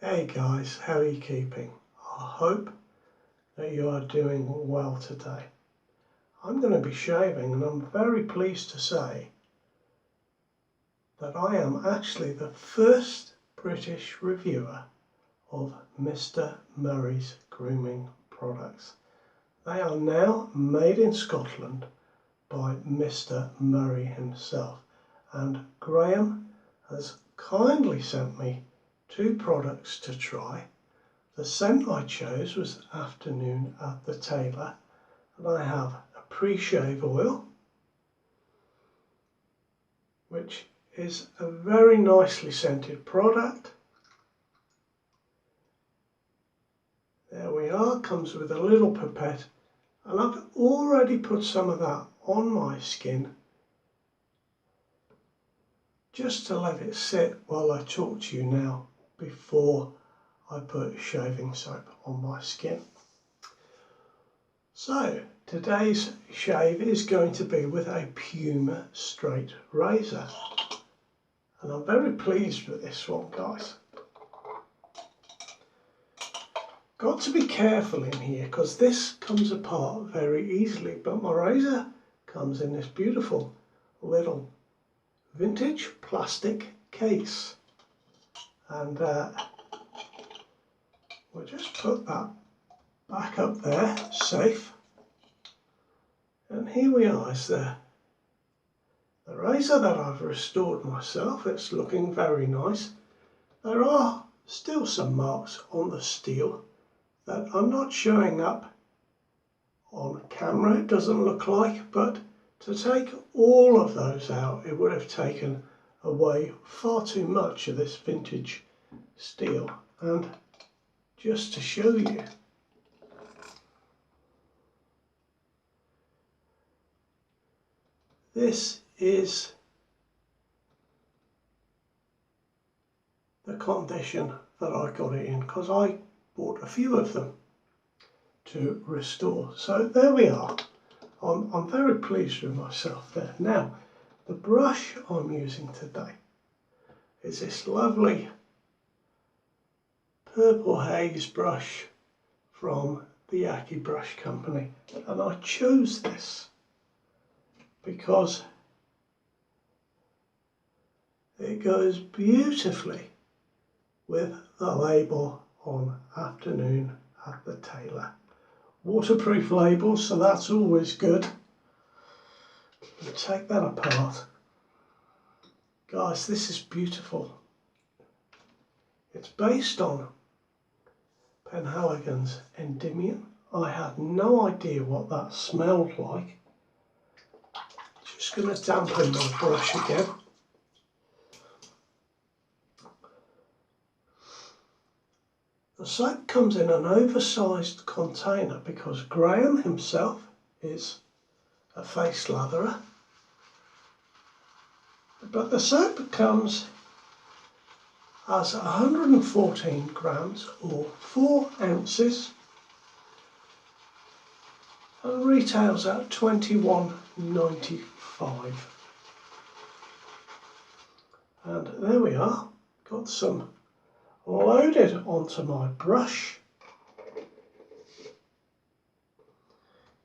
Hey guys, how are you keeping? I hope that you are doing well today. I'm going to be shaving and I'm very pleased to say that I am actually the first British reviewer of Mr. Murray's grooming products. They are now made in Scotland by Mr. Murray himself, and Graham has kindly sent me 2 products to try. The scent I chose was Afternoon at the Tailor, and I have a pre-shave oil, which is a very nicely scented product. There we are, comes with a little pipette, and I've already put some of that on my skin just to let it sit while I talk to you now before I put shaving soap on my skin. So today's shave is going to be with a Puma straight razor, and I'm very pleased with this one, guys. Got to be careful in here because this comes apart very easily, but my razor comes in this beautiful little vintage plastic case, and we'll just put that back up there, safe. And here we are, is the razor that I've restored myself. It's looking very nice. There are still some marks on the steel that are not showing up on camera, it doesn't look like, but to take all of those out, it would have taken away far too much of this vintage steel. And just to show you, this is the condition that I got it in, because I bought a few of them to restore. So there we are. I'm very pleased with myself there. Now, the brush I'm using today is this lovely purple haze brush from the Yaki Brush Company, and I chose this because it goes beautifully with the label on Afternoon at the Tailor. Waterproof label, so that's always good. We'll take that apart. Guys, this is beautiful. It's based on Penhaligon's Endymion. I had no idea what that smelled like. Just going to dampen my brush again. The soap comes in an oversized container because Graham himself is a face latherer. But the soap comes as 114 grams or 4 ounces and retails at £21.95. And there we are, got some loaded onto my brush.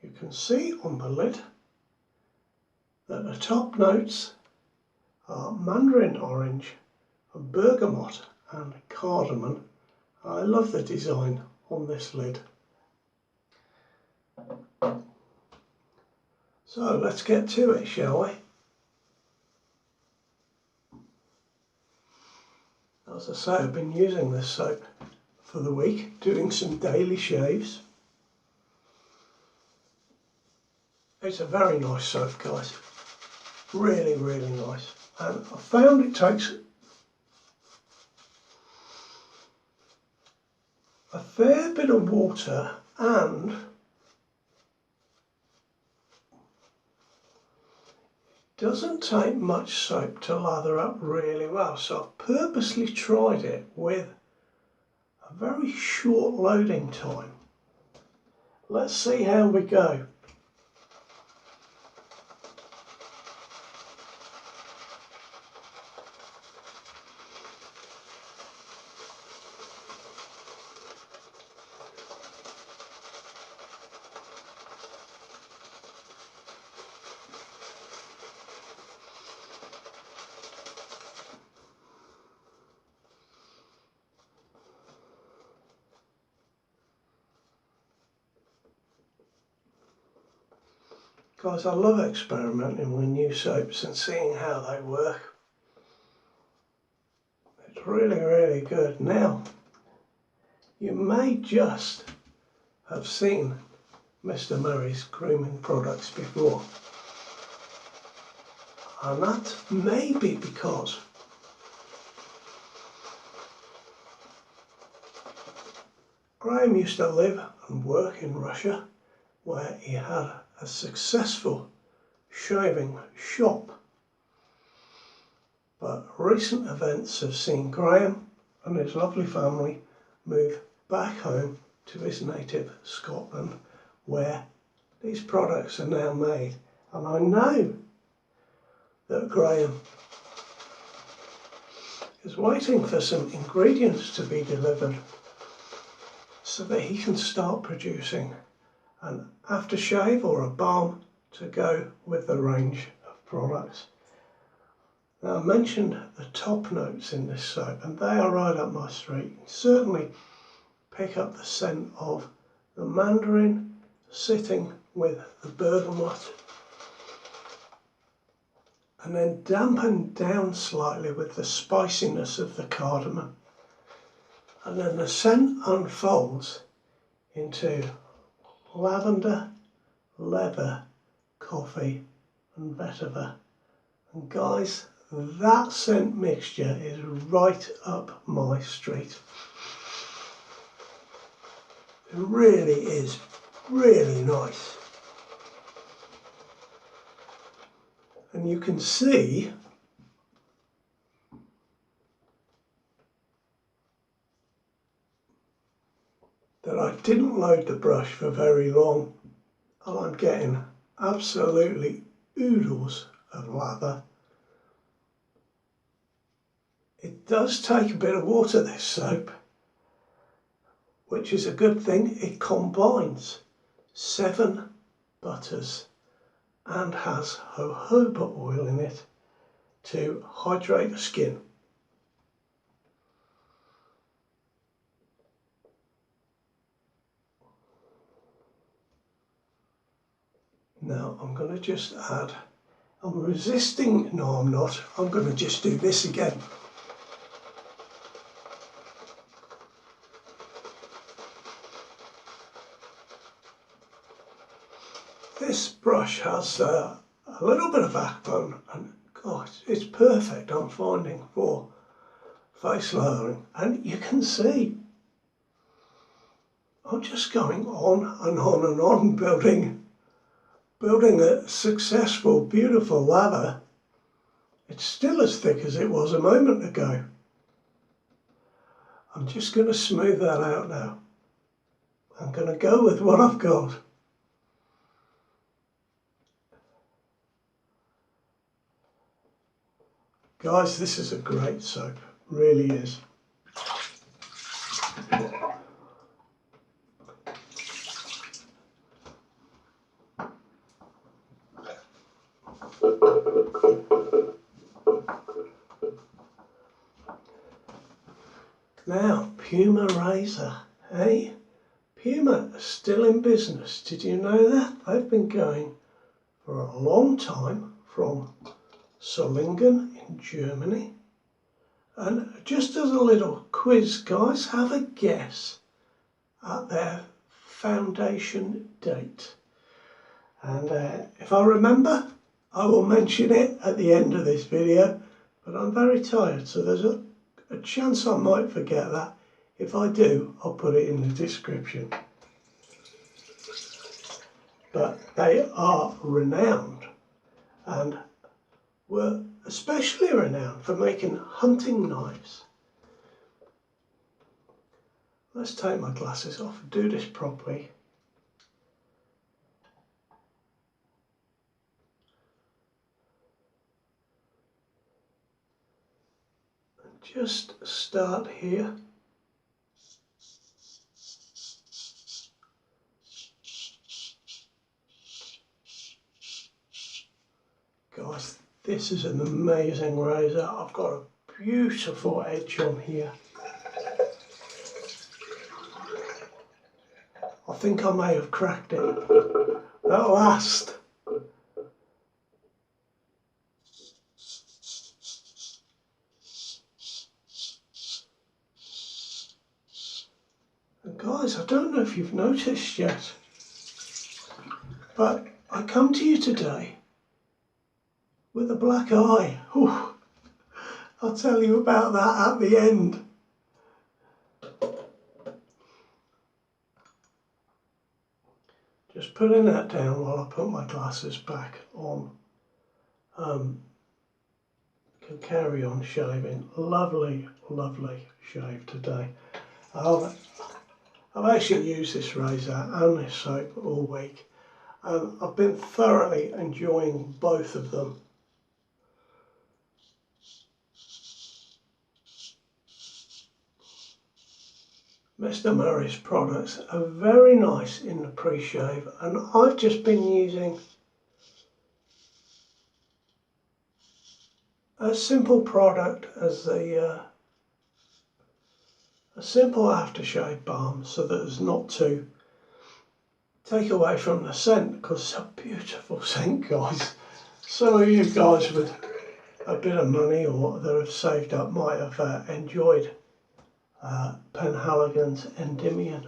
You can see on the lid that the top notes are mandarin orange, bergamot and cardamom. I love the design on this lid. So let's get to it, shall we? As I say, I've been using this soap for the week, doing some daily shaves. It's a very nice soap, guys. Really, really nice. And I found it takes a fair bit of water and doesn't take much soap to lather up really well, so I've purposely tried it with a very short loading time. Let's see how we go. Guys, I love experimenting with new soaps and seeing how they work. It's really, really good. Now, you may just have seen Mr. Murray's grooming products before. And that may be because Graham used to live and work in Russia, where he had a successful shaving shop. But recent events have seen Graham and his lovely family move back home to his native Scotland, where these products are now made. And I know that Graham is waiting for some ingredients to be delivered so that he can start producing an aftershave or a balm to go with the range of products. Now, I mentioned the top notes in this soap, and they are right up my street. Certainly pick up the scent of the mandarin sitting with the bergamot, and then dampen down slightly with the spiciness of the cardamom. And then the scent unfolds into lavender, leather, coffee and vetiver. And guys, that scent mixture is right up my street. It really is really nice. And you can see that I didn't load the brush for very long, and I'm getting absolutely oodles of lather. It does take a bit of water, this soap, which is a good thing. It combines 7 butters and has jojoba oil in it to hydrate the skin. Now I'm going to just add, I'm resisting, no I'm not, I'm going to just do this again. This brush has a little bit of backbone, and gosh, it's perfect, I'm finding, for face lathering. And you can see I'm just going on and on and on, building a successful, beautiful lather. It's still as thick as it was a moment ago. I'm just going to smooth that out now. I'm going to go with what I've got. Guys, this is a great soap, really is. Now, Puma razor, hey? Puma are still in business. Did you know that? They've been going for a long time, from Solingen in Germany. And just as a little quiz, guys, have a guess at their foundation date. And if I remember, I will mention it at the end of this video, but I'm very tired, so there's a chance I might forget that. If I do, I'll put it in the description. But they are renowned, and were especially renowned for making hunting knives. Let's take my glasses off and do this properly. And just start here. Guys, this is an amazing razor. I've got a beautiful edge on here. I think I may have cracked it. At last, Guys, I don't know if you've noticed yet, but I come to you today with a black eye. Whew. I'll tell you about that at the end. Just putting that down while I put my glasses back on. Can carry on shaving. Lovely, lovely shave today. I've actually used this razor and this soap all week. I've been thoroughly enjoying both of them. Mr. Murray's products are very nice in the pre-shave, and I've just been using a simple product as a simple aftershave balm, so that it's not to take away from the scent, because it's a beautiful scent, guys. Some of you guys with a bit of money or that have saved up might have enjoyed Penhaligon's Endymion.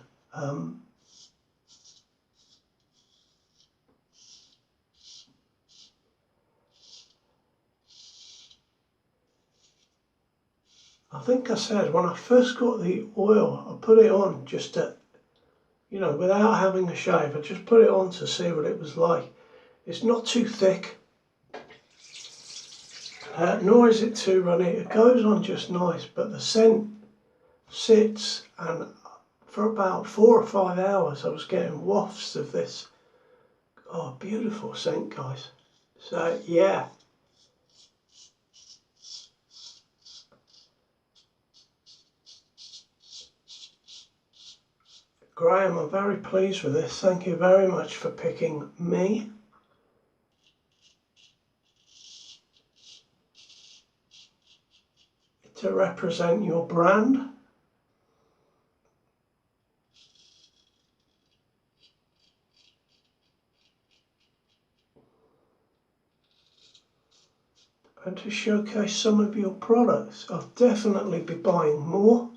I think I said when I first got the oil, I put it on just to, you know, without having a shave. I just put it on to see what it was like. It's not too thick, nor is it too runny. It goes on just nice, but the scent sits, and for about 4 or 5 hours I was getting wafts of this. Oh, beautiful scent, guys. So yeah. Graham, I'm very pleased with this. Thank you very much for picking me. To represent your brand. And to showcase some of your products. I'll definitely be buying more.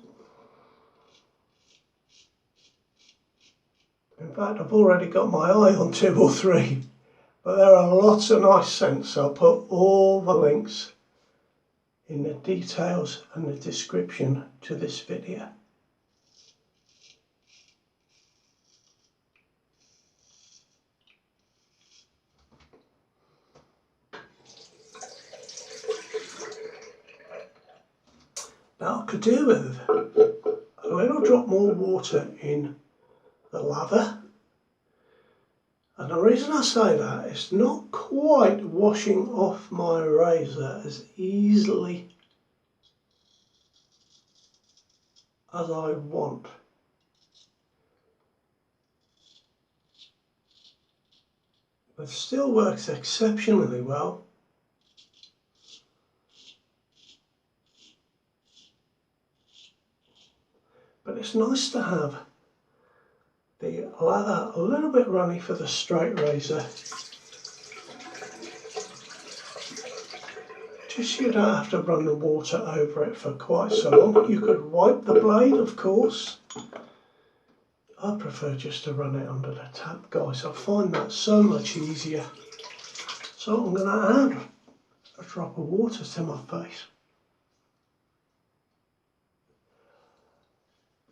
In fact, I've already got my eye on 2 or 3, but there are lots of nice scents. I'll put all the links in the details and the description to this video. Now I could do with a little drop more water in the lather, and the reason I say that, it's not quite washing off my razor as easily as I want. It still works exceptionally well. But it's nice to have the lather a little bit runny for the straight razor. Just so you don't have to run the water over it for quite so long. You could wipe the blade, of course. I prefer just to run it under the tap, guys. I find that so much easier. So I'm going to add a drop of water to my face.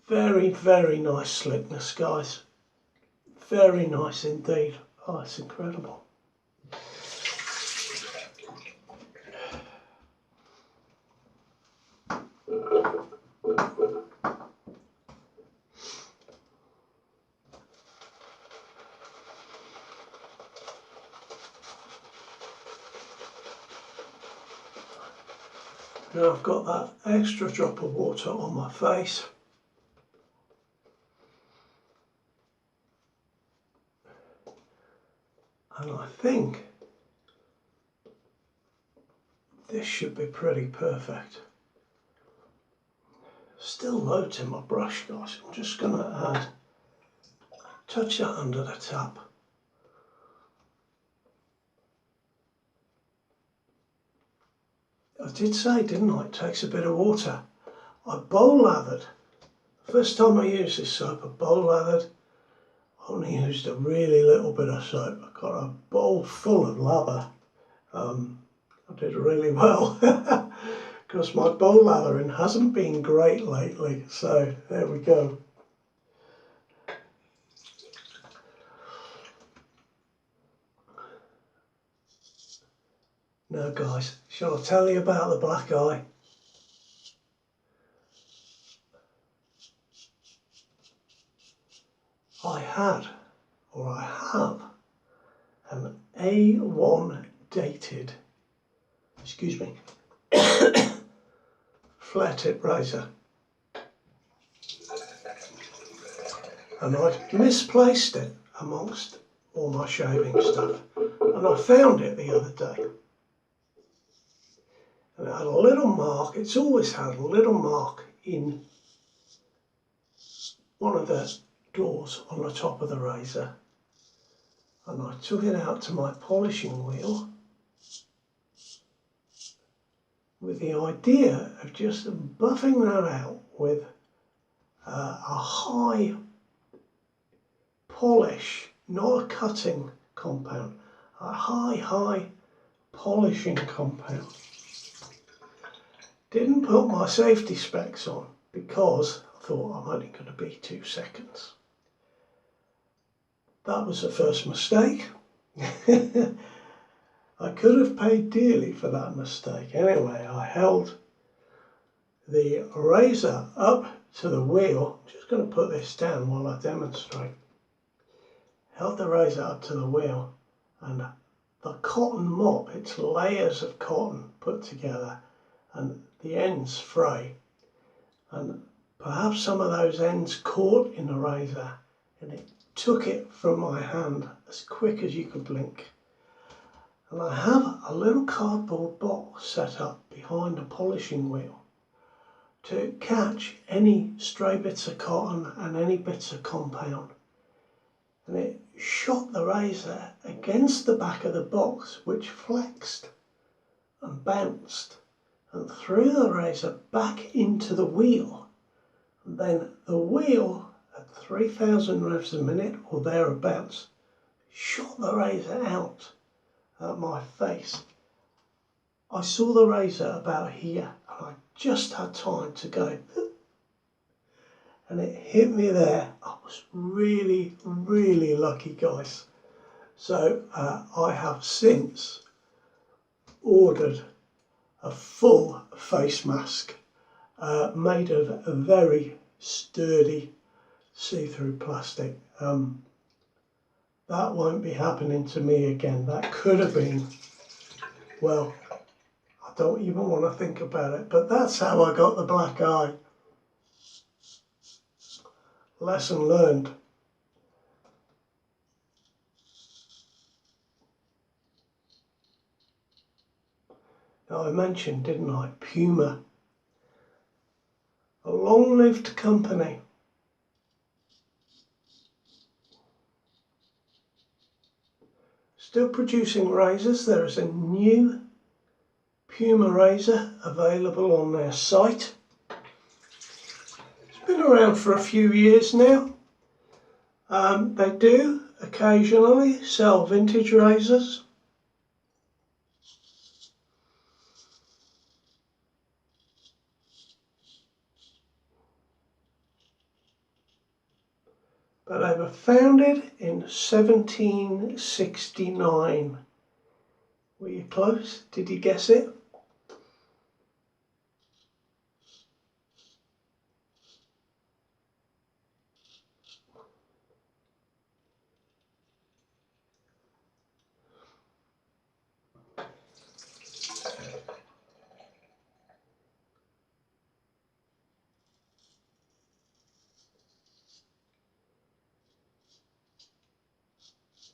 Very, very nice slickness, guys. Very nice indeed. Oh, it's incredible. Now I've got that extra drop of water on my face. And I think this should be pretty perfect. Still loads in my brush, guys. I'm just going to touch that under the tap. I did say, didn't I, it takes a bit of water. I bowl lathered first time I used this soap, I bowl lathered. I only used a really little bit of soap. I got a bowl full of lather. I did really well because my bowl lathering hasn't been great lately. So there we go. Now guys, shall I tell you about the black eye? I had, or I have, an A1 dated, excuse me, flat tip razor. And I'd misplaced it amongst all my shaving stuff. And I found it the other day. And it had a little mark, it's always had a little mark in one of the doors on the top of the razor. And I took it out to my polishing wheel with the idea of just buffing that out with a high polish, not a cutting compound, a high polishing compound. Didn't put my safety specs on because I thought I'm only going to be 2 seconds. That was the first mistake. I could have paid dearly for that mistake. Anyway, I held the razor up to the wheel. I'm just going to put this down while I demonstrate. Held the razor up to the wheel, and the cotton mop, it's layers of cotton put together, and the ends fray. And perhaps some of those ends caught in the razor, and it took it from my hand as quick as you could blink. And I have a little cardboard box set up behind the polishing wheel to catch any stray bits of cotton and any bits of compound. And it shot the razor against the back of the box, which flexed and bounced and threw the razor back into the wheel. And then the wheel at 3,000 revs a minute or thereabouts shot the razor out at my face. I saw the razor about here and I just had time to go and it hit me there. I was really lucky, guys. So I have since ordered a full face mask made of a very sturdy see-through plastic. That won't be happening to me again. That could have been, well, I don't even want to think about it, but that's how I got the black eye. Lesson learned. Now I mentioned, didn't I, Puma, a long-lived company. Still producing razors. There is a new Puma razor available on their site. It's been around for a few years now. They do occasionally sell vintage razors. But they were founded in 1769. Were you close? Did you guess it?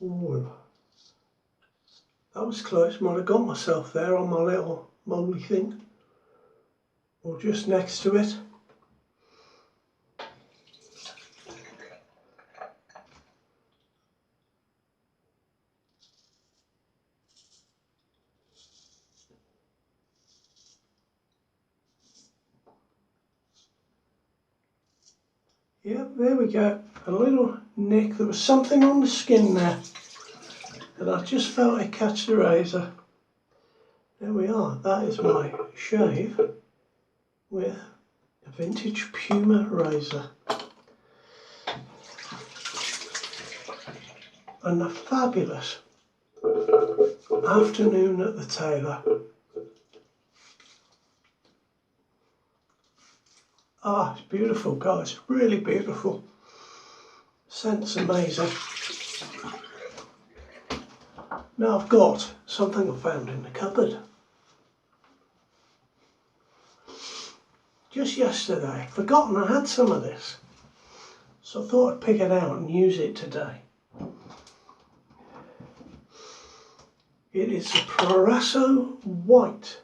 Ooh, that was close. Might have got myself there on my little moly thing, or just next to it. Yep, there we go. A little nick. There was something on the skin there, and I just felt it catch the razor. There we are. That is my shave with a vintage Puma razor. And a fabulous afternoon at the Tailor. Ah, it's beautiful, guys. Really beautiful. Scent's amazing. Now I've got something I found in the cupboard. Just yesterday, forgotten I had some of this. So I thought I'd pick it out and use it today. It is a Proraso White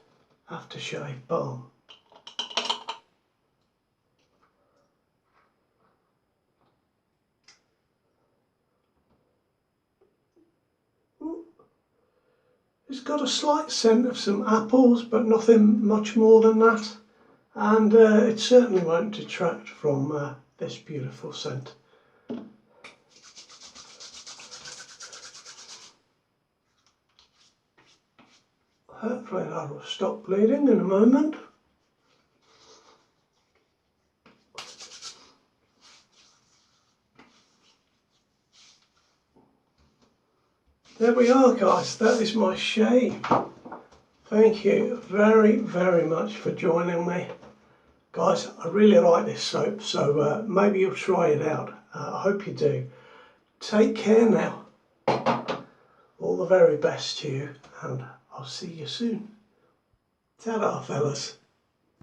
Aftershave Balm. It's got a slight scent of some apples, but nothing much more than that. And it certainly won't detract from this beautiful scent. Hopefully that will stop bleeding in a moment. There we are, guys. That is my shave. Thank you very, very much for joining me. Guys, I really like this soap, so maybe you'll try it out. I hope you do. Take care now. All the very best to you, and I'll see you soon. Ta-da, fellas.